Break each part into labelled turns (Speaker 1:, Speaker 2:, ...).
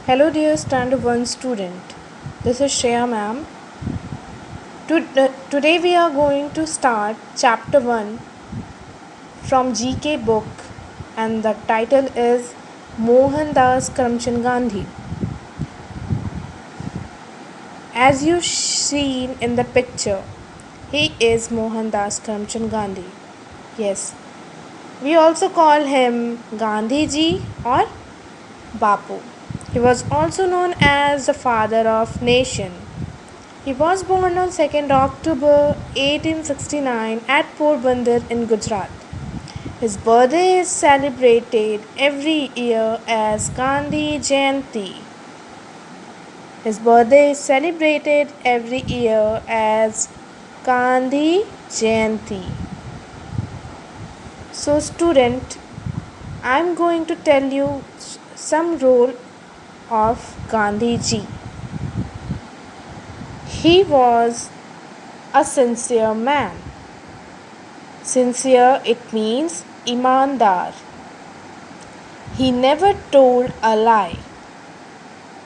Speaker 1: Hello, dear Standard 1 student. This is Shreya ma'am. Today we are going to start chapter 1 from GK book, and the title is Mohandas Karamchand Gandhi. As you seen in the picture, he is Mohandas Karamchand Gandhi. Yes, we also call him Gandhi ji or Bapu. He was also known as the father of nation. He was born on 2nd October 1869 at Porbandar in Gujarat. His birthday is celebrated every year as Gandhi Jayanti. His birthday is celebrated every year as Gandhi Jayanti. So student, I am going to tell you some role of Gandhi ji. He was a sincere man. Sincere, it means ईमानदार. He never told a lie.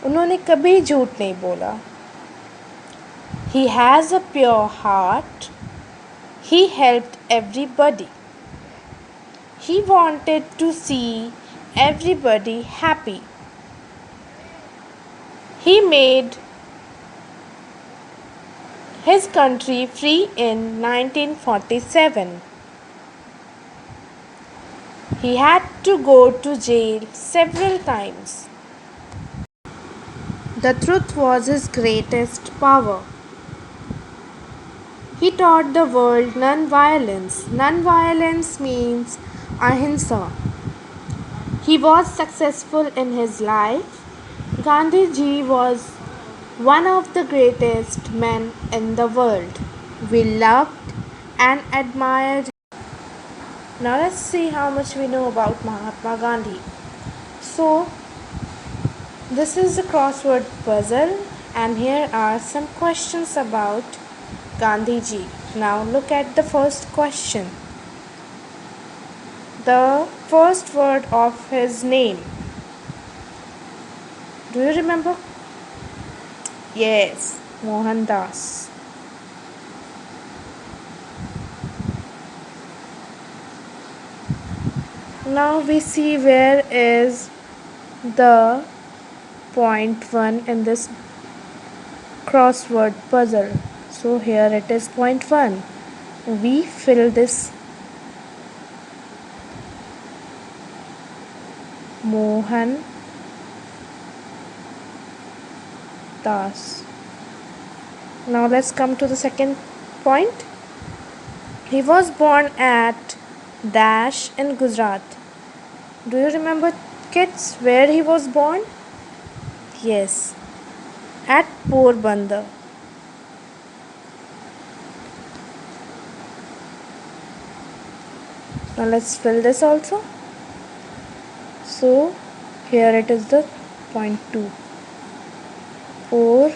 Speaker 1: उन्होंने कभी झूठ नहीं बोला. He has a pure heart. He helped everybody. He wanted to see everybody happy. He made his country free in 1947. He had to go to jail several times. The truth was his greatest power. He taught the world non-violence. Non-violence means ahimsa. He was successful in his life. Gandhi ji was one of the greatest men in the world. We loved and admired. Now let's see how much we know about Mahatma Gandhi. So this is the crossword puzzle, and here are some questions about Gandhi ji. Now look at the first question. The first word of his name. Do you remember? Yes, Mohandas. Now we see where is the point 1 in this crossword puzzle. So here it is point 1. We fill this Mohan Das. Now let's come to the second point. He was born at Dash in Gujarat. Do you remember, kids, where he was born? Yes, at Porbandar. Now let's fill this also. So here it is the point 2. Porbandar.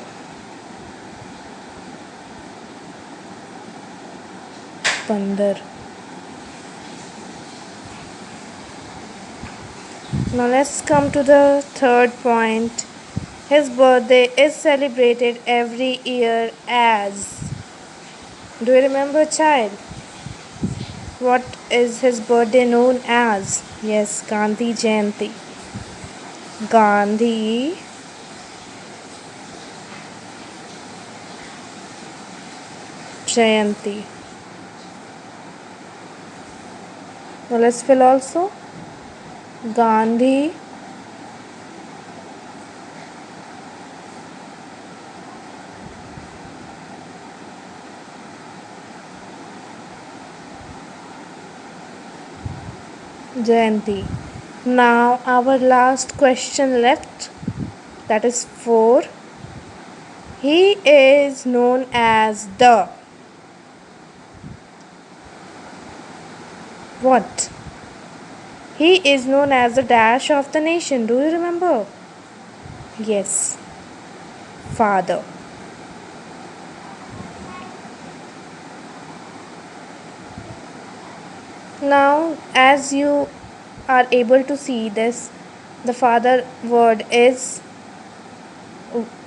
Speaker 1: Now let's come to the third point. His birthday is celebrated every year as. Do you remember, child? What is his birthday known as? Yes, Gandhi Jayanti. Gandhi Jayanti. Now let's fill also. Gandhi Jayanti. Now our last question left, that is 4. He is known as the what? He is known as the dash of the nation. Do you remember? Yes, father. Now as you are able to see this, the father word is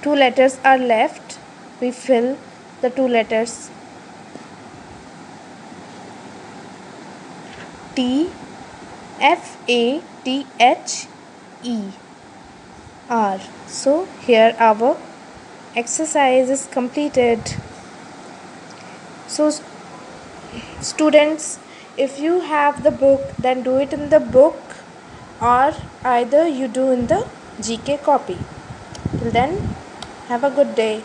Speaker 1: two letters are left. We fill the two letters T F A T H E R. So here our exercise is completed. So students, if you have the book, then do it in the book, or either you do in the GK copy. Till then, have a good day.